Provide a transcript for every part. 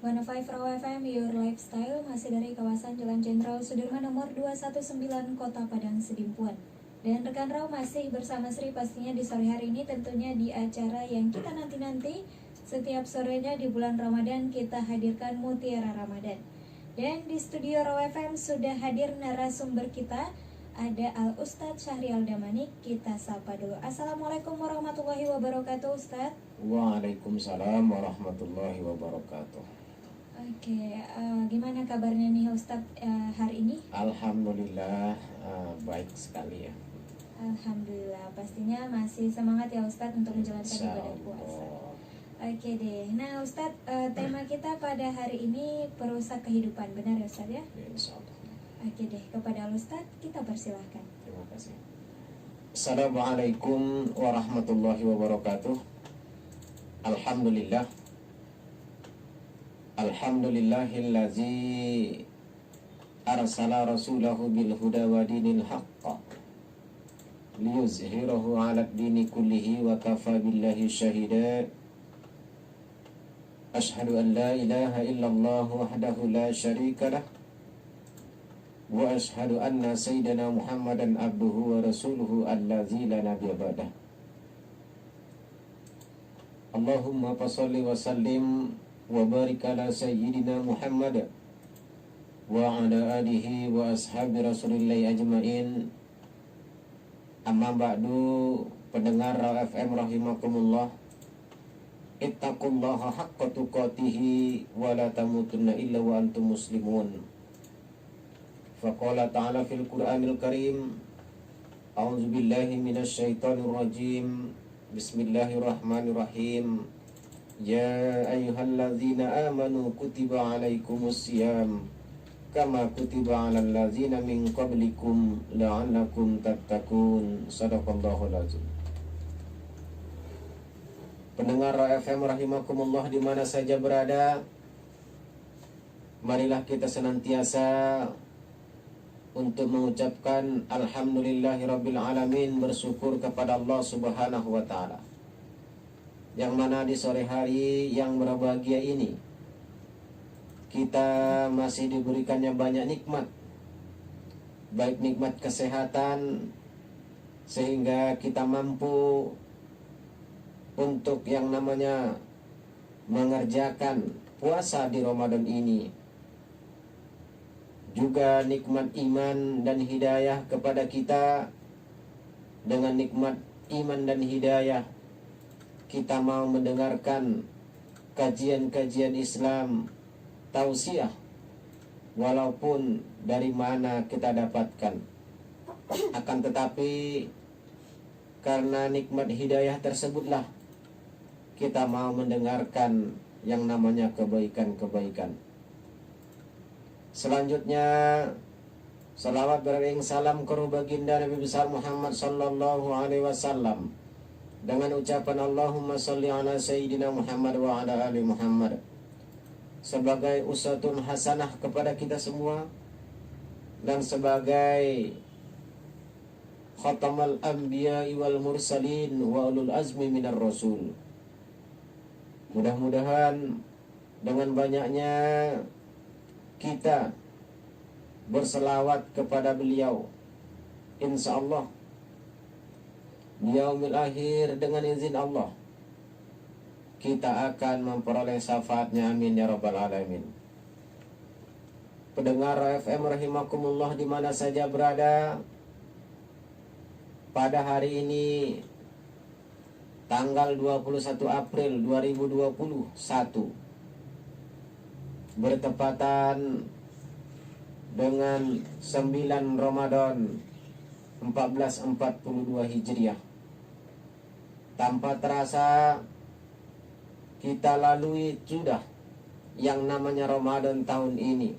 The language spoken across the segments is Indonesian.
105 Raw FM, Your Lifestyle, masih dari kawasan Jalan Jenderal Sudirman nomor 219 Kota Padang Sidimpuan. Dan rekan Raw masih bersama Sri pastinya di sore hari ini, tentunya di acara yang kita nanti-nanti setiap sorenya di bulan Ramadan kita hadirkan Mutiara Ramadan. Dan di studio Raw FM sudah hadir narasumber kita, ada Al Ustadz Syahrial Damanik. Kita sapa dulu. Assalamualaikum warahmatullahi wabarakatuh, Ustadz. Waalaikumsalam warahmatullahi wabarakatuh. Oke, gimana kabarnya nih Ustadz hari ini? Alhamdulillah baik sekali ya. Alhamdulillah, pastinya masih semangat ya Ustadz untuk menjalankan ibadah puasa. Oke deh, nah Ustadz, tema kita pada hari ini perusak kehidupan, benar ya Ustadz ya? Insya Allah. Oke deh, kepada Ustadz kita persilahkan. Terima kasih. Assalamualaikum warahmatullahi wabarakatuh. Alhamdulillah. Alhamdulillahillazi arsala rasulahu bil huda wa dinil haqq liyuzhirahu 'ala ad-dini kullihi wa kafa billahi syahida. Ashhadu an la ilaha illallah wahdahu la syarika lah wa ashhadu anna sayyidina Muhammadan abduhu wa rasuluhu allazi la nabiyya ba'dah. Allahumma fasholli wa sallim wa barik ala sayyidina Muhammad wa ala alihi wa ashabi rasulillahi ajma'in. Amma ba'du, pendengar FM rahimakumullah, ittaqullaha haqqa tuqatihi wa la tamutunna illa wa antum muslimun. Faqala ta'ala fil Qur'anil Karim, a'udzu billahi minasy syaithanir rajim. Bismillahirrahmanirrahim. Ya ayyuhalladzina amanu kutiba alaikumus siyam kama kutiba alal ladzina min qablikum la'allakum tattaqun. Shadaqallahul azim. Pendengar FM rahimakumullah di mana saja berada, marilah kita senantiasa untuk mengucapkan alhamdulillahirabbil alamin, bersyukur kepada Allah Subhanahu wa taala, yang mana di sore hari yang berbahagia ini kita masih diberikannya banyak nikmat, baik nikmat kesehatan sehingga kita mampu untuk yang namanya mengerjakan puasa di Ramadan ini, juga nikmat iman dan hidayah kepada kita. Dengan nikmat iman dan hidayah kita mau mendengarkan kajian-kajian Islam, tausiah, walaupun dari mana kita dapatkan. Akan tetapi karena nikmat hidayah tersebutlah kita mau mendengarkan yang namanya kebaikan-kebaikan. Selanjutnya, salawat beriring salam ke baginda Nabi besar Muhammad sallallahu alaihi wasallam dengan ucapan Allahumma sholli ala sayyidina Muhammad wa ala ali Muhammad sebagai uswatun hasanah kepada kita semua dan sebagai khatamal anbiya wal mursalin wa ulul azmi minar rasul. Mudah-mudahan dengan banyaknya kita berselawat kepada beliau, insyaallah di yaumil akhir dengan izin Allah kita akan memperoleh syafaatnya, amin ya rabbal alamin. Pendengar FM rahimakumullah di mana saja berada, pada hari ini tanggal 21 April 2021 bertepatan dengan 9 Ramadan 1442 Hijriah. Tanpa terasa kita lalui sudah yang namanya Ramadan tahun ini.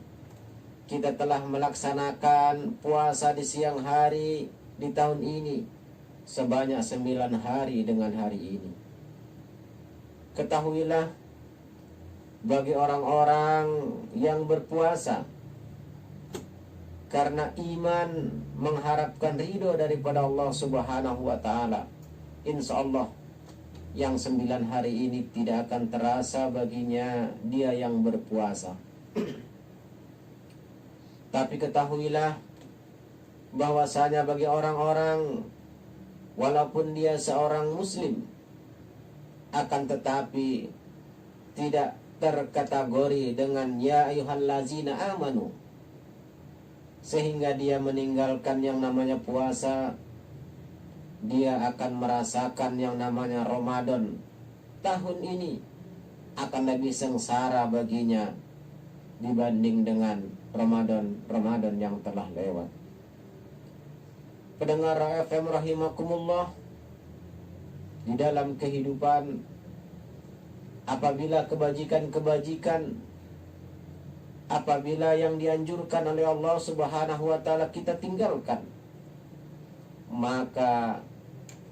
Kita telah melaksanakan puasa di siang hari di tahun ini sebanyak 9 hari dengan hari ini. Ketahuilah, bagi orang-orang yang berpuasa karena iman mengharapkan ridho daripada Allah Subhanahu wa taala, insyaallah yang 9 hari ini tidak akan terasa baginya dia yang berpuasa. Tapi ketahuilah bahwasanya bagi orang-orang, walaupun dia seorang muslim, akan tetapi tidak terkategori dengan ya ayyuhallazina amanu, sehingga dia meninggalkan yang namanya puasa, dia akan merasakan yang namanya Ramadan tahun ini akan lebih sengsara baginya dibanding dengan Ramadan yang telah lewat. Pendengar FM rahimakumullah, di dalam kehidupan apabila kebajikan-kebajikan, apabila yang dianjurkan oleh Allah Subhanahu wa taala kita tinggalkan, maka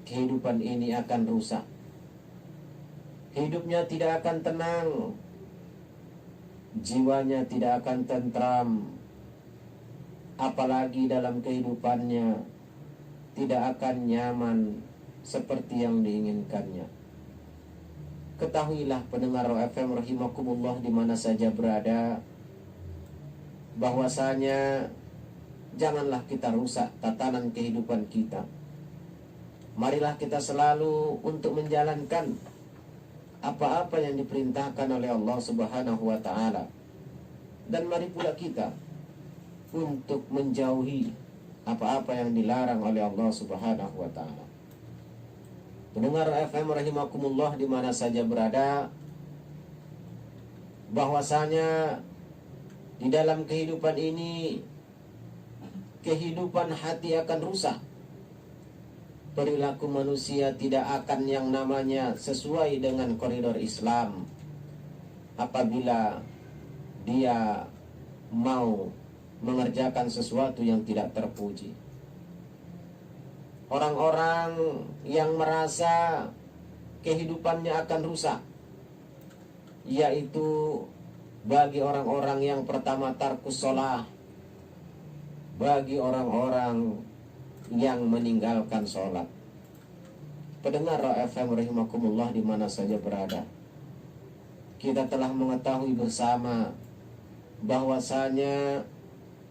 kehidupan ini akan rusak. Hidupnya tidak akan tenang, jiwanya tidak akan tentram, apalagi dalam kehidupannya tidak akan nyaman seperti yang diinginkannya. Ketahuilah pendengar FM rahimakumullah di mana saja berada, bahwasanya janganlah kita rusak tatanan kehidupan kita. Marilah kita selalu untuk menjalankan apa-apa yang diperintahkan oleh Allah Subhanahu wa taala. Dan mari pula kita untuk menjauhi apa-apa yang dilarang oleh Allah Subhanahu wa taala. Pendengar FM rahimakumullah di mana saja berada, bahwasanya di dalam kehidupan ini, kehidupan hati akan rusak. Perilaku manusia tidak akan yang namanya sesuai dengan koridor Islam apabila dia mau mengerjakan sesuatu yang tidak terpuji. Orang-orang yang merasa kehidupannya akan rusak, yaitu bagi orang-orang yang pertama tarkus sholah, bagi orang-orang yang meninggalkan sholat. Pendengar FM rahimakumullah di mana saja berada, kita telah mengetahui bersama bahwasanya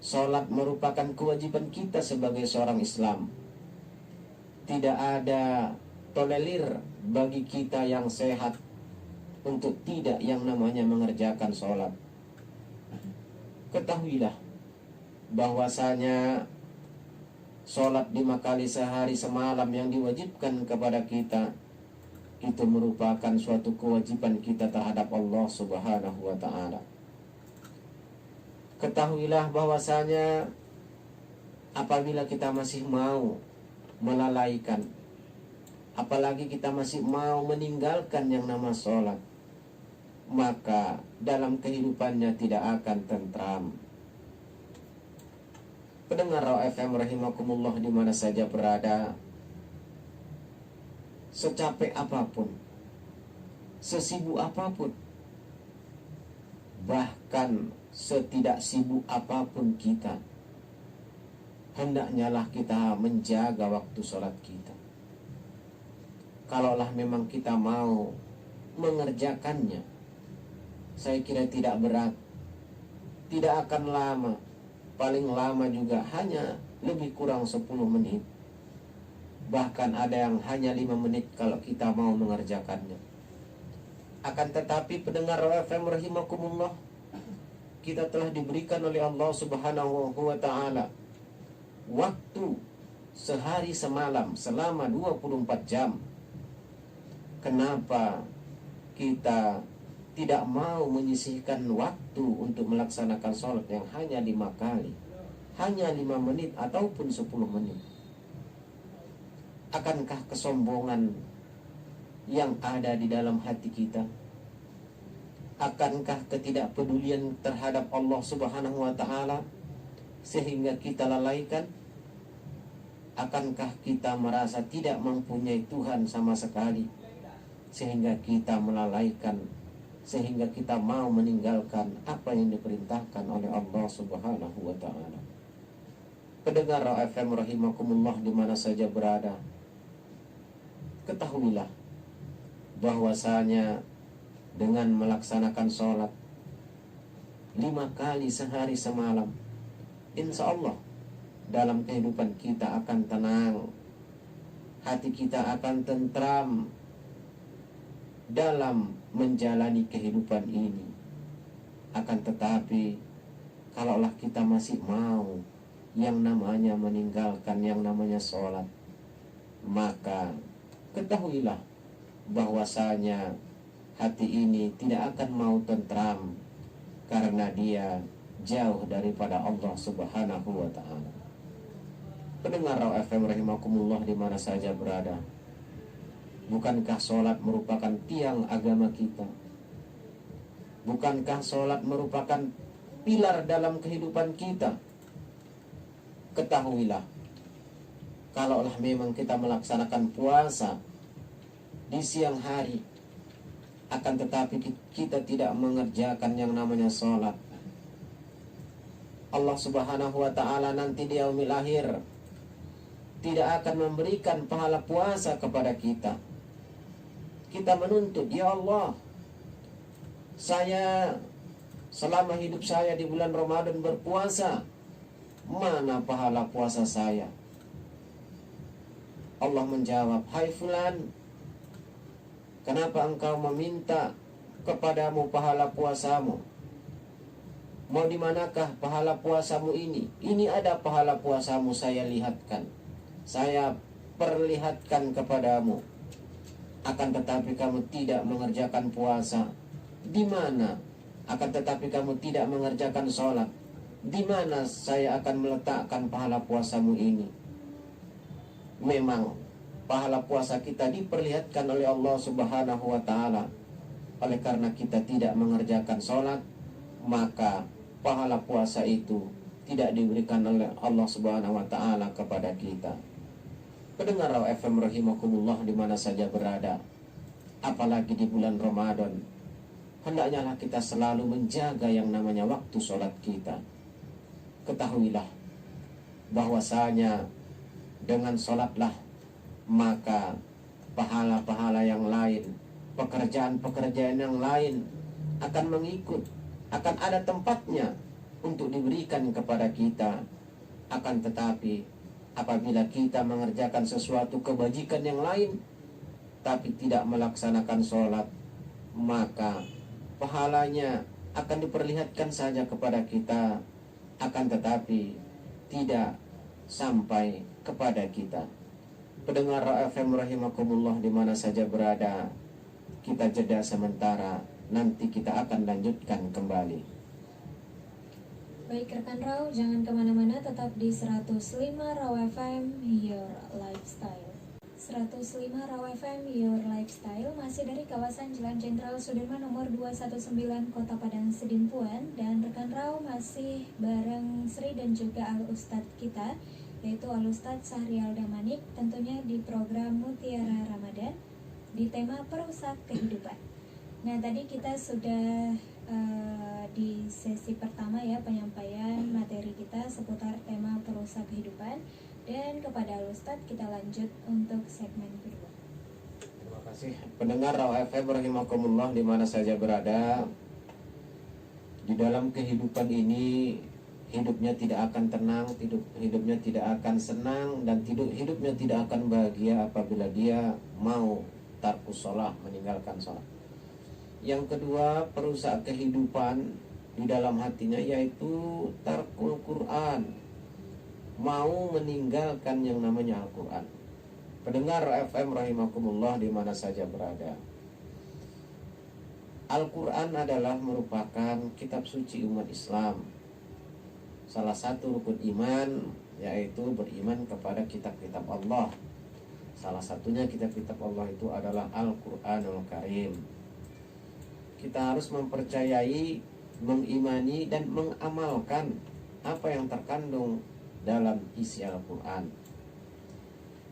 sholat merupakan kewajiban kita sebagai seorang Islam. Tidak ada tolerir bagi kita yang sehat untuk tidak yang namanya mengerjakan sholat. Ketahuilah bahwasanya sholat 5 kali sehari semalam yang diwajibkan kepada kita, itu merupakan suatu kewajiban kita terhadap Allah Subhanahu wa ta'ala. Ketahuilah bahwasanya apabila kita masih mau melalaikan, apalagi kita masih mau meninggalkan yang nama sholat, maka dalam kehidupannya tidak akan tentram. Pendengar FM rahimakumullah di mana saja berada, secapek apapun, sesibuk apapun, bahkan setidak sibuk apapun kita, hendaknya lah kita menjaga waktu sholat kita. Kalaulah memang kita mau mengerjakannya, saya kira tidak berat, tidak akan lama. Paling lama juga hanya lebih kurang 10 menit. Bahkan ada yang hanya 5 menit kalau kita mau mengerjakannya. Akan tetapi pendengar FM rahimakumullah, kita telah diberikan oleh Allah Subhanahu wa ta'ala waktu sehari semalam selama 24 jam. Kenapa kita tidak mau menyisihkan waktu untuk melaksanakan sholat yang hanya 5 kali, hanya 5 menit ataupun 10 menit? Akankah kesombongan yang ada di dalam hati kita? Akankah ketidakpedulian terhadap Allah Subhanahu wa ta'ala sehingga kita lalaikan? Akankah kita merasa tidak mempunyai Tuhan sama sekali sehingga kita melalaikan, sehingga kita mau meninggalkan apa yang diperintahkan oleh Allah Subhanahu wa ta'ala? Pendengar FM rahimakumullah di mana saja berada, ketahuilah bahwasanya dengan melaksanakan sholat 5 kali sehari semalam, insya Allah dalam kehidupan kita akan tenang, hati kita akan tentram dalam menjalani kehidupan ini. Akan tetapi kalaulah kita masih mau yang namanya meninggalkan yang namanya sholat, maka ketahuilah bahwasanya hati ini tidak akan mau tentram, karena dia jauh daripada Allah Subhanahu wa ta'ala. Pendengar Raw FM rahimakumullah di mana saja berada, bukankah sholat merupakan tiang agama kita? Bukankah sholat merupakan pilar dalam kehidupan kita? Ketahuilah, kalaulah memang kita melaksanakan puasa di siang hari, akan tetapi kita tidak mengerjakan yang namanya sholat, Allah Subhanahu wa ta'ala nanti di yaumil akhir tidak akan memberikan pahala puasa kepada kita. Kita menuntut, ya Allah, saya selama hidup saya di bulan Ramadan berpuasa, mana pahala puasa saya? Allah menjawab, hai fulan, kenapa engkau meminta kepadamu pahala puasamu? Mau di manakah pahala puasamu ini? Ini ada pahala puasamu, saya lihatkan, saya perlihatkan kepadamu. Akan tetapi kamu tidak mengerjakan puasa. Di mana? Akan tetapi kamu tidak mengerjakan sholat. Di mana saya akan meletakkan pahala puasamu ini? Memang pahala puasa kita diperlihatkan oleh Allah Subhanahu wa ta'ala. Oleh karena kita tidak mengerjakan sholat, maka pahala puasa itu tidak diberikan oleh Allah Subhanahu wa ta'ala kepada kita. Pendengar Raw FM rahimakumullah di mana saja berada, apalagi di bulan Ramadan, hendaknya lah kita selalu menjaga yang namanya waktu sholat kita. Ketahuilah bahwasanya dengan sholatlah maka pahala-pahala yang lain, pekerjaan-pekerjaan yang lain akan mengikut, akan ada tempatnya untuk diberikan kepada kita. Akan tetapi apabila kita mengerjakan sesuatu kebajikan yang lain tapi tidak melaksanakan sholat, maka pahalanya akan diperlihatkan saja kepada kita, akan tetapi tidak sampai kepada kita. Pendengar FM rahimakumullah di mana saja berada, kita jeda sementara, nanti kita akan lanjutkan kembali. Baik rekan Raw, jangan kemana-mana, tetap di 105 Raw FM, Your Lifestyle. 105 Raw FM, Your Lifestyle, masih dari kawasan Jalan Jenderal Sudirman nomor 219 Kota Padang Sidimpuan. Dan rekan Raw masih bareng Sri dan juga Al-Ustadz kita, yaitu Al-Ustadz Sahrial Damanik, tentunya di program Mutiara Ramadan di tema perusak kehidupan. Nah, tadi kita sudah di sesi pertama ya, penyampaian materi kita seputar tema perusak kehidupan, dan kepada Al-Ustadz kita lanjut untuk segmen kedua. Terima kasih pendengar Raw FM rahimakumullah di mana saja berada. Di dalam kehidupan ini, hidupnya tidak akan tenang, hidupnya tidak akan senang, dan hidupnya tidak akan bahagia apabila dia mau tarkus sholat, meninggalkan sholat. Yang kedua, perusak kehidupan di dalam hatinya yaitu tarkul Quran, mau meninggalkan yang namanya Al-Quran. Pendengar FM rahimakumullah di mana saja berada, Al-Quran adalah merupakan kitab suci umat Islam. Salah satu rukun iman yaitu beriman kepada kitab-kitab Allah. Salah satunya kitab-kitab Allah itu adalah Al-Quranul Karim. Kita harus mempercayai, mengimani, dan mengamalkan apa yang terkandung dalam isi Al-Quran.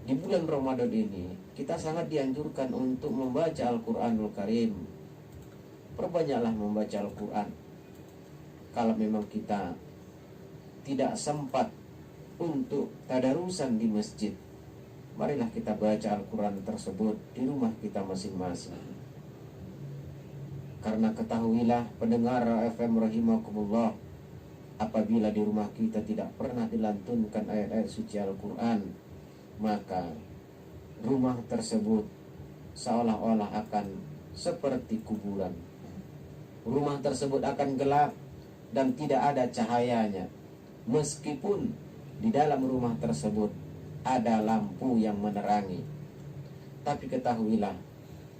Di bulan Ramadan ini, kita sangat dianjurkan untuk membaca Al-Quranul Karim. Perbanyaklah membaca Al-Quran. Kalau memang kita tidak sempat untuk tadarusan di masjid, marilah kita baca Al-Quran tersebut di rumah kita masing-masing. Karena ketahuilah pendengar FM rahimakumullah, apabila di rumah kita tidak pernah dilantunkan ayat-ayat suci Al-Quran, maka rumah tersebut seolah-olah akan seperti kuburan. Rumah tersebut akan gelap dan tidak ada cahayanya, meskipun di dalam rumah tersebut ada lampu yang menerangi. Tapi ketahuilah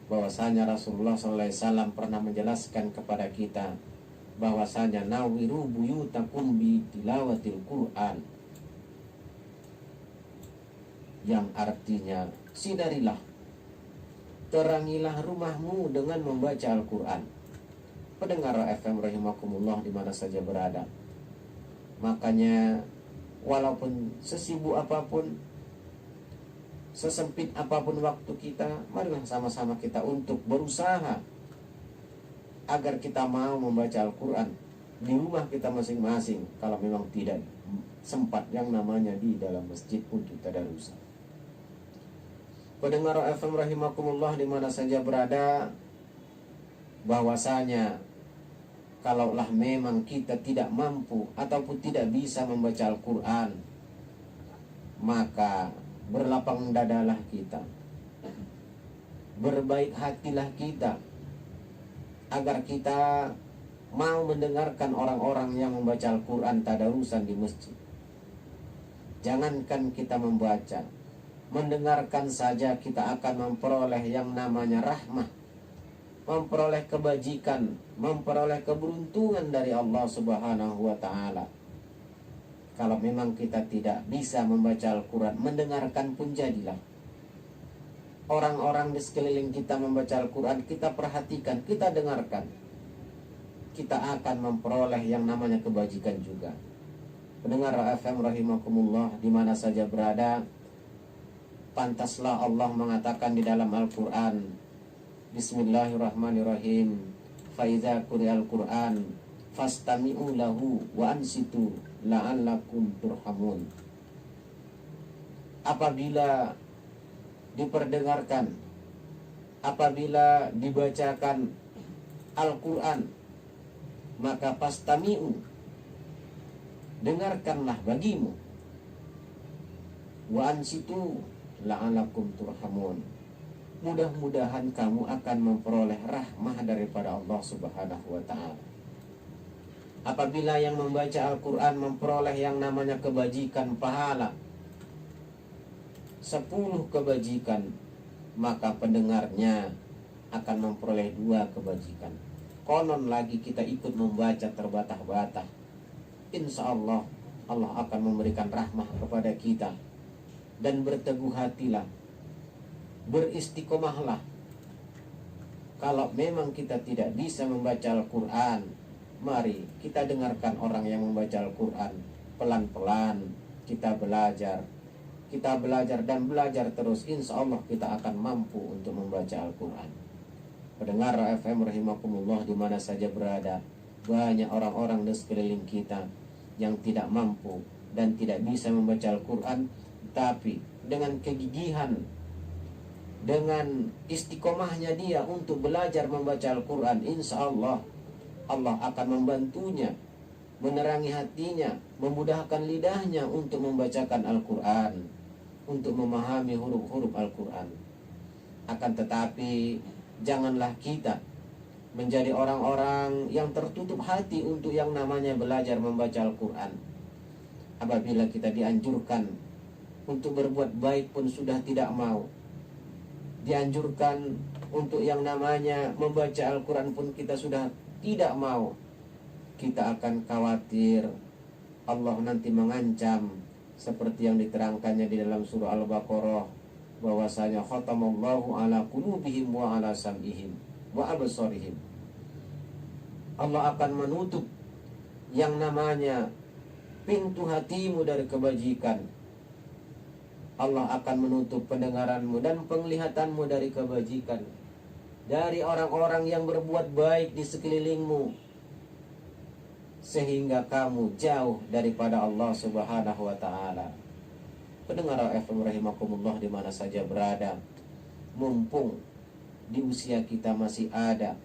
bahwasanya Rasulullah SAW pernah menjelaskan kepada kita bahwasanya nawiru buyutakum bi tilawatil Quran, yang artinya sinarilah, terangilah rumahmu dengan membaca Al-Quran. Pendengar FM rahimakumullah di mana saja berada, makanya walaupun sesibuk apapun, sesempit apapun waktu kita, marilah sama-sama kita untuk berusaha agar kita mau membaca Al-Quran di rumah kita masing-masing. Kalau memang tidak sempat yang namanya di dalam masjid untuk tadarus. Pendengar FM rahimakumullah di mana saja berada, bahwasanya kalaulah memang kita tidak mampu ataupun tidak bisa membaca Al-Quran, maka berlapang dadalah kita, berbaik hatilah kita, agar kita mau mendengarkan orang-orang yang membaca Al-Quran tadarusan di masjid. Jangankan kita membaca, mendengarkan saja kita akan memperoleh yang namanya rahmah, memperoleh kebajikan, memperoleh keberuntungan dari Allah Subhanahu wa ta'ala. Kalau memang kita tidak bisa membaca Al-Quran, mendengarkan pun jadilah. Orang-orang di sekeliling kita membaca Al-Quran, kita perhatikan, kita dengarkan, kita akan memperoleh yang namanya kebajikan juga. Pendengar FM rahimakumullah di mana saja berada, pantaslah Allah mengatakan di dalam Al-Quran, Bismillahirrahmanirrahim, Faiza quri'al Quran fastami'u lahu wa ansitu la'allakum turhamun. Apabila diperdengarkan, apabila dibacakan Al-Quran, maka fastami'u, dengarkanlah bagimu, wa ansitu la'allakum turhamun, mudah-mudahan kamu akan memperoleh rahmah daripada Allah Subhanahu wa ta'ala. Apabila yang membaca Al-Quran memperoleh yang namanya kebajikan pahala 10 kebajikan, maka pendengarnya akan memperoleh 2 kebajikan. Konon lagi kita ikut membaca terbatah-batah, insya Allah Allah akan memberikan rahmah kepada kita. Dan berteguh hatilah, beristiqomahlah. Kalau memang kita tidak bisa membaca Al-Quran, mari kita dengarkan orang yang membaca Al-Quran. Pelan-pelan kita belajar dan belajar terus. Insya Allah kita akan mampu untuk membaca Al-Quran. Pendengar FM rahimakumullah di mana saja berada, banyak orang-orang di sekeliling kita yang tidak mampu dan tidak bisa membaca Al-Quran, tapi dengan kegigihan, dengan istiqomahnya dia untuk belajar membaca Al-Quran, insya Allah Allah akan membantunya, menerangi hatinya, memudahkan lidahnya untuk membacakan Al-Quran, untuk memahami huruf-huruf Al-Quran. Akan tetapi janganlah kita menjadi orang-orang yang tertutup hati untuk yang namanya belajar membaca Al-Quran. Apabila kita dianjurkan untuk berbuat baik pun sudah tidak mau, dianjurkan untuk yang namanya membaca Al-Quran pun kita sudah tidak mau. Kita akan khawatir Allah nanti mengancam, seperti yang diterangkannya di dalam surah Al-Baqarah, bahwasanya khatamallahu ala qulubihim wa ala sam'ihim wa absarihim. Allah akan menutup yang namanya pintu hatimu dari kebajikan. Allah akan menutup pendengaranmu dan penglihatanmu dari kebajikan, dari orang-orang yang berbuat baik di sekelilingmu, sehingga kamu jauh daripada Allah Subhanahu wa ta'ala. Pendengar FM rahimakumullah di mana saja berada, mumpung di usia kita masih ada,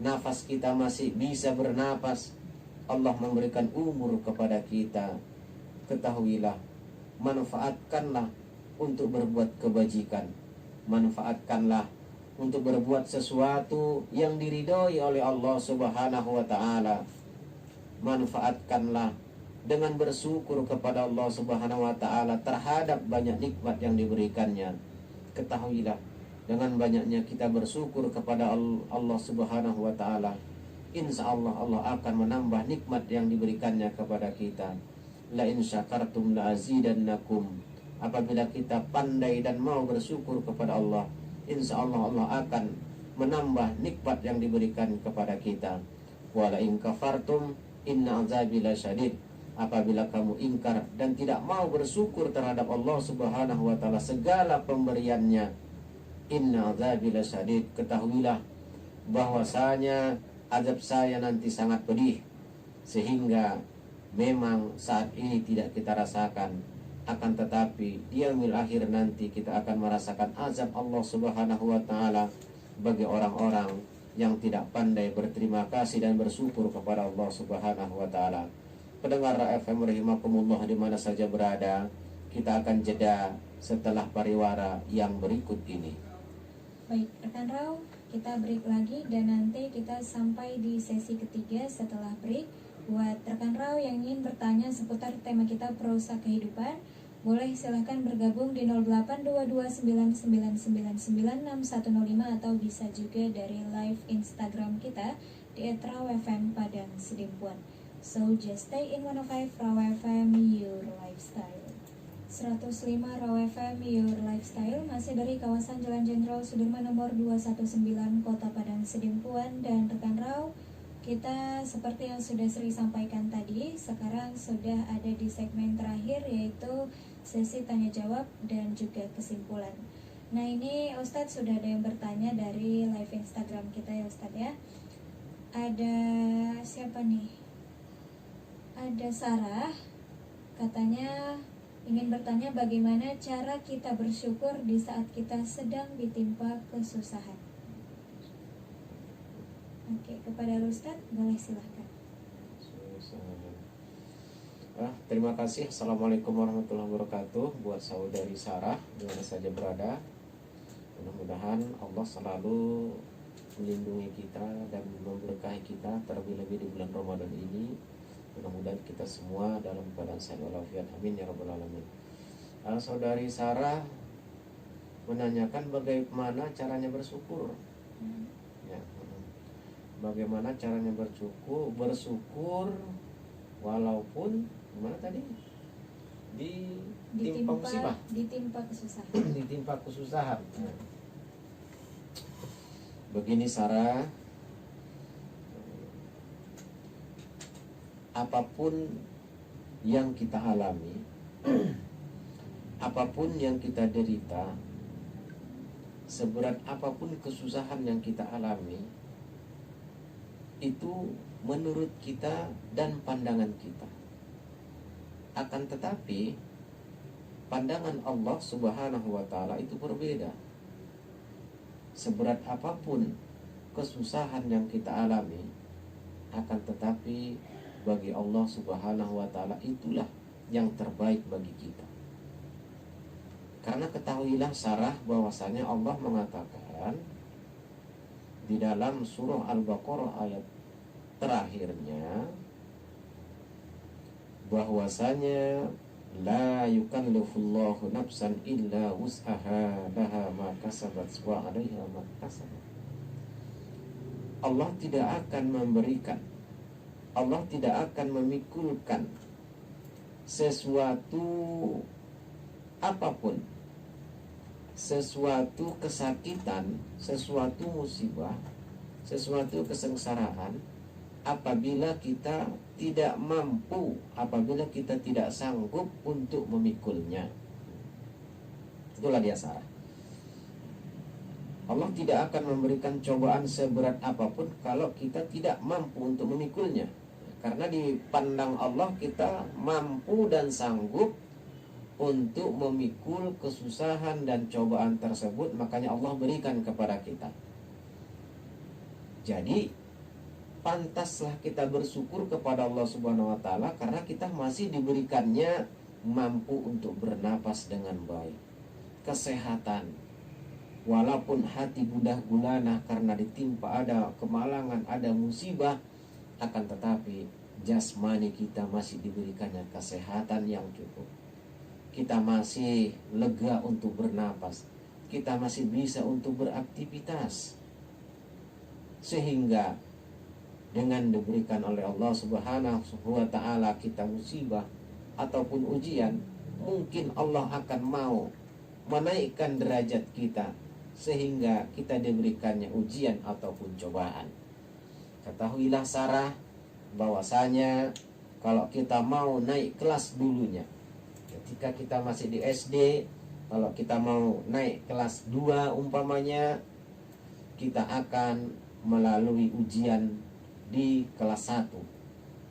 nafas kita masih bisa bernapas, Allah memberikan umur kepada kita, ketahuilah, manfaatkanlah untuk berbuat kebajikan, manfaatkanlah untuk berbuat sesuatu yang diridhoi oleh Allah Subhanahu wa taala. Manfaatkanlah dengan bersyukur kepada Allah Subhanahu wa taala terhadap banyak nikmat yang diberikannya. Ketahuilah, dengan banyaknya kita bersyukur kepada Allah Subhanahu wa taala, insya Allah Allah akan menambah nikmat yang diberikannya kepada kita. La in syakartum la azidannakum. Apabila kita pandai dan mau bersyukur kepada Allah, insya Allah Allah akan menambah nikmat yang diberikan kepada kita. Wa la in kafartum inna azabi lasyadid. Apabila kamu ingkar dan tidak mau bersyukur terhadap Allah Subhanahu wa taala segala pemberiannya, inna azabi lasyadid, ketahuilah bahwasanya azab saya nanti sangat pedih, sehingga memang saat ini tidak kita rasakan, akan tetapi di yaumil akhir nanti kita akan merasakan azab Allah Subhanahu wa taala bagi orang-orang yang tidak pandai berterima kasih dan bersyukur kepada Allah Subhanahu wa taala. Pendengar FM rahimakumullah di mana saja berada, kita akan jeda setelah pariwara yang berikut ini. Baik, rekan Rau, kita break lagi dan nanti kita sampai di sesi ketiga setelah break. Buat rekan Rau yang ingin bertanya seputar tema kita prosa kehidupan, boleh silahkan bergabung di 082299996105 atau bisa juga dari live Instagram kita di @rawfm Padang Sidimpuan. So just stay in 105 Raw FM Your Lifestyle. 105 Raw FM Your Lifestyle masih dari kawasan Jalan Jenderal Sudirman nomor 219 Kota Padang Sidimpuan. Dan rekan Raw, kita seperti yang sudah Sri sampaikan tadi, sekarang sudah ada di segmen terakhir, yaitu sesi tanya jawab dan juga kesimpulan. Nah, ini Ustadz sudah ada yang bertanya dari live Instagram kita ya Ustadz ya. Ada siapa nih? Ada Sarah, katanya ingin bertanya bagaimana cara kita bersyukur di saat kita sedang ditimpa kesusahan. Oke, kepada Ustadz boleh silahkan. Terima kasih. Assalamualaikum warahmatullahi wabarakatuh. Buat saudari Sarah di mana saja berada, mudah-mudahan Allah selalu melindungi kita dan memberkahi kita, terlebih-lebih di bulan Ramadan ini. Mudah-mudahan kita semua dalam keadaan sehat walafiat, amin ya rabbal alamin. Saudari Sarah menanyakan bagaimana caranya bersyukur. Ya, bagaimana caranya bersyukur walaupun gimana tadi? Ditimpa musibah, ditimpa kesusahan. ditimpa kesusahan. Nah, begini Sarah, apapun yang kita alami, apapun yang kita derita, seberat apapun kesusahan yang kita alami, itu menurut kita dan pandangan kita. Akan tetapi pandangan Allah Subhanahu wa taala itu berbeda. Seberat apapun kesusahan yang kita alami, akan tetapi bagi Allah Subhanahu wa taala itulah yang terbaik bagi kita. Karena ketahuilah Sarah bahwasanya Allah mengatakan di dalam surah Al-Baqarah ayat terakhirnya bahwasanya la yukallifullahu nafsan illa wus'aha laha ma kasabat wa 'alaiha ma kasabat. Allah tidak akan memberikan, Allah tidak akan memikulkan sesuatu apapun, sesuatu kesakitan, sesuatu musibah, sesuatu kesengsaraan apabila kita tidak mampu, apabila kita tidak sanggup untuk memikulnya. Itulah dia Sarah. Allah tidak akan memberikan cobaan seberat apapun kalau kita tidak mampu untuk memikulnya. Karena dipandang Allah kita mampu dan sanggup untuk memikul kesusahan dan cobaan tersebut, makanya Allah berikan kepada kita. Jadi pantaslah kita bersyukur kepada Allah Subhanahu wa taala karena kita masih diberikannya mampu untuk bernapas dengan baik, kesehatan. Walaupun hati gundah gulana karena ditimpa ada kemalangan, ada musibah, akan tetapi jasmani kita masih diberikannya kesehatan yang cukup. Kita masih lega untuk bernapas, kita masih bisa untuk beraktivitas. Sehingga dengan diberikan oleh Allah Subhanahu wa taala kita musibah ataupun ujian, mungkin Allah akan mau menaikkan derajat kita sehingga kita diberikannya ujian ataupun cobaan. Ketahuilah Sarah bahwasanya kalau kita mau naik kelas dulunya, ketika kita masih di SD, kalau kita mau naik kelas 2 umpamanya, kita akan melalui ujian di kelas 1.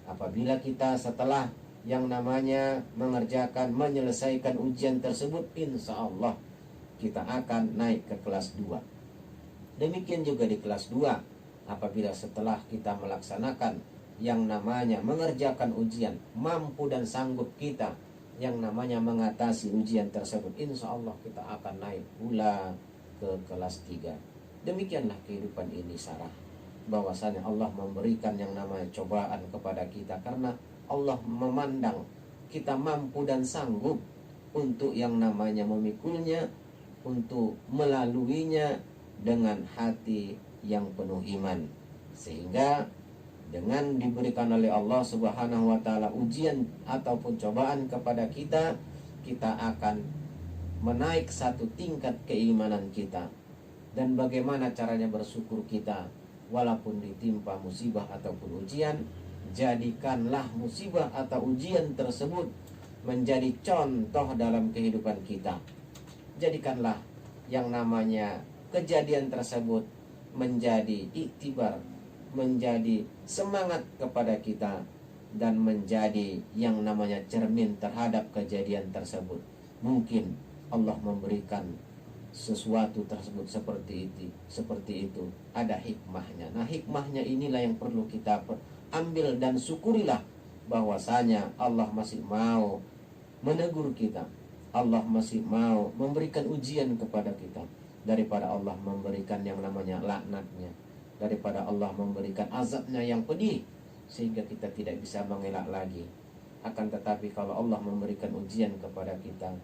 Apabila kita setelah yang namanya menyelesaikan ujian tersebut, insya Allah kita akan naik ke kelas 2. Demikian juga di kelas 2, apabila setelah kita melaksanakan yang namanya mengerjakan ujian, mampu dan sanggup kita yang namanya mengatasi ujian tersebut, insya Allah kita akan naik pula ke kelas 3. Demikianlah kehidupan ini Sarah, bahwasanya Allah memberikan yang namanya cobaan kepada kita karena Allah memandang kita mampu dan sanggup untuk yang namanya memikulnya, untuk melaluinya dengan hati yang penuh iman. Sehingga dengan diberikan oleh Allah Subhanahu wa taala ujian ataupun cobaan kepada kita, kita akan menaik satu tingkat keimanan kita. Dan bagaimana caranya bersyukur kita walaupun ditimpa musibah ataupun ujian, jadikanlah musibah atau ujian tersebut menjadi contoh dalam kehidupan kita. Jadikanlah yang namanya kejadian tersebut menjadi iktibar, menjadi semangat kepada kita, dan menjadi yang namanya cermin terhadap kejadian tersebut. Mungkin Allah memberikan sesuatu tersebut seperti itu ada hikmahnya. Nah, hikmahnya inilah yang perlu kita ambil dan syukurilah bahwasanya Allah masih mau menegur kita, Allah masih mau memberikan ujian kepada kita, daripada Allah memberikan yang namanya laknatnya, daripada Allah memberikan azabnya yang pedih sehingga kita tidak bisa mengelak lagi. Akan tetapi kalau Allah memberikan ujian kepada kita,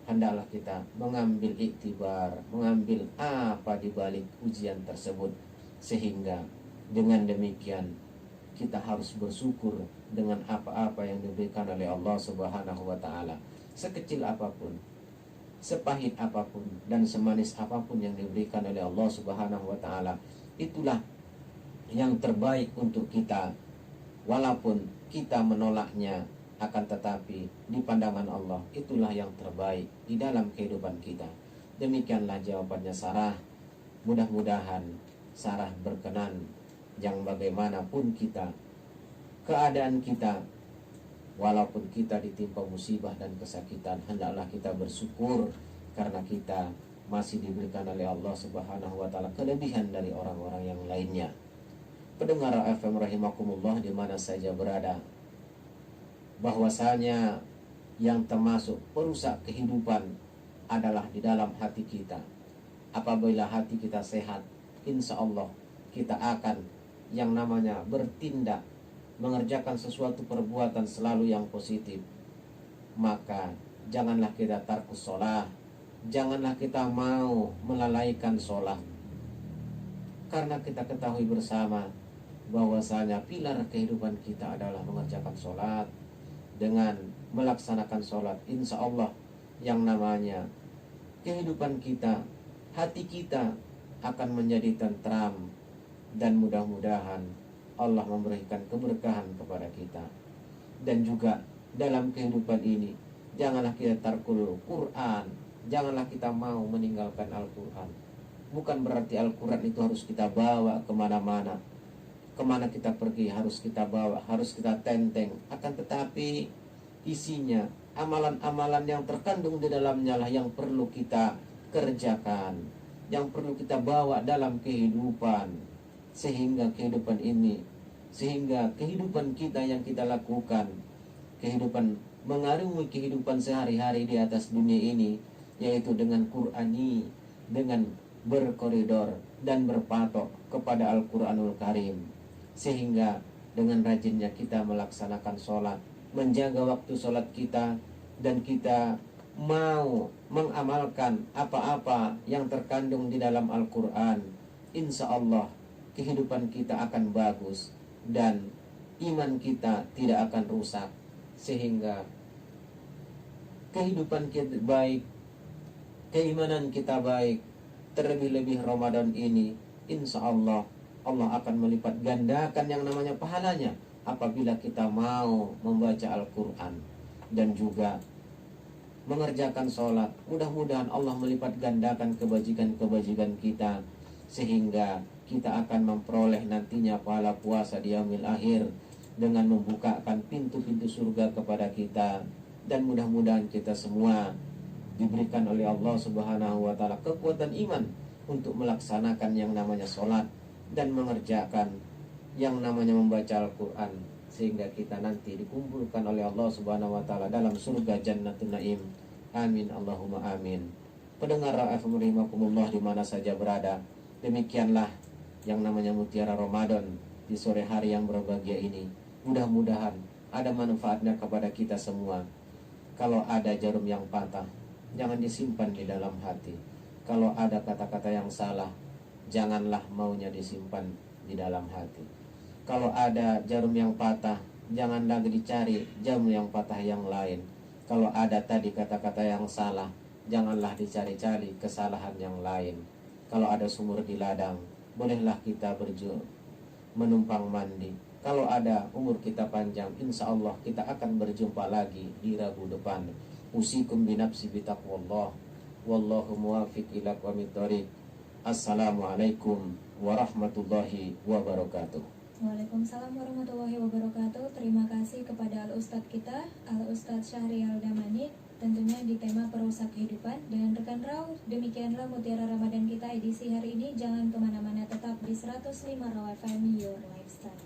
hendaklah kita mengambil iktibar, mengambil apa di balik ujian tersebut, sehingga dengan demikian kita harus bersyukur dengan apa-apa yang diberikan oleh Allah Subhanahu wa taala. Sekecil apapun, sepahit apapun, dan semanis apapun yang diberikan oleh Allah Subhanahu wa taala, itulah yang terbaik untuk kita. Walaupun kita menolaknya, akan tetapi di pandangan Allah itulah yang terbaik di dalam kehidupan kita. Demikianlah jawabannya Sarah. Mudah-mudahan Sarah berkenan yang bagaimanapun kita, keadaan kita, walaupun kita ditimpa musibah dan kesakitan, hendaklah kita bersyukur karena kita masih diberikan oleh Allah Subhanahu wa taala kelebihan dari orang-orang yang lainnya. Pendengar FM rahimakumullah di mana saja berada, bahwasanya yang termasuk perusak kehidupan adalah di dalam hati kita. Apabila hati kita sehat, insya Allah kita akan yang namanya bertindak, mengerjakan sesuatu perbuatan selalu yang positif. Maka janganlah kita tarkus sholat, janganlah kita mau melalaikan sholat, karena kita ketahui bersama bahwasanya pilar kehidupan kita adalah mengerjakan sholat. Dengan melaksanakan sholat, insya Allah yang namanya kehidupan kita, hati kita akan menjadi tentram, dan mudah-mudahan Allah memberikan keberkahan kepada kita. Dan juga dalam kehidupan ini, janganlah kita tarkul Quran, janganlah kita mau meninggalkan Al-Quran. Bukan berarti Al-Quran itu harus kita bawa kemana-mana, kemana kita pergi harus kita bawa, harus kita tenteng. Akan tetapi isinya amalan-amalan yang terkandung di dalamnya lah yang perlu kita kerjakan, yang perlu kita bawa dalam kehidupan, sehingga kehidupan ini sehingga kehidupan kita yang kita lakukan, kehidupan mengarungi kehidupan sehari-hari di atas dunia ini, yaitu dengan Qur'ani, dengan berkoridor dan berpatok kepada Al-Quranul Karim, sehingga dengan rajinnya kita melaksanakan sholat, menjaga waktu sholat kita, dan kita mau mengamalkan apa-apa yang terkandung di dalam Al-Quran, insya Allah kehidupan kita akan bagus dan iman kita tidak akan rusak, sehingga kehidupan kita baik, keimanan kita baik. Terlebih-lebih Ramadan ini, insya Allah Allah akan melipat gandakan yang namanya pahalanya apabila kita mau membaca Al-Quran dan juga mengerjakan sholat. Mudah-mudahan Allah melipat gandakan kebajikan-kebajikan kita, sehingga kita akan memperoleh nantinya pahala puasa di yaumil akhir dengan membukakan pintu-pintu surga kepada kita. Dan mudah-mudahan kita semua diberikan oleh Allah Subhanahu wa ta'ala kekuatan iman untuk melaksanakan yang namanya sholat dan mengerjakan yang namanya membaca Al-Quran, sehingga kita nanti dikumpulkan oleh Allah Subhanahu wa ta'ala dalam surga Jannatul Naim. Amin Allahumma amin. Pendengar FM rahimakumullah di mana saja berada, demikianlah yang namanya Mutiara Ramadan di sore hari yang berbahagia ini. Mudah-mudahan ada manfaatnya kepada kita semua. Kalau ada jarum yang patah, jangan disimpan di dalam hati. Kalau ada kata-kata yang salah, janganlah maunya disimpan di dalam hati. Kalau ada jarum yang patah, jangan lagi dicari jarum yang patah yang lain. Kalau ada tadi kata-kata yang salah, janganlah dicari-cari kesalahan yang lain. Kalau ada sumur di ladang, bolehlah kita menumpang mandi. Kalau ada umur kita panjang, insya Allah kita akan berjumpa lagi di Rabu depan. Usikum binafsi bitaqwallah, wallahu muwafiq ila aqwamit thoriq. Assalamualaikum warahmatullahi wabarakatuh. Waalaikumsalam warahmatullahi wabarakatuh. Terima kasih kepada Al-Ustadz kita, Al-Ustadz Syahrial Damani, tentunya di tema perusak kehidupan. Dan rekan Rau, demikianlah Mutiara Ramadan kita edisi hari ini. Jangan kemana-mana, tetap di 105 Raw FM Your Lifestyle.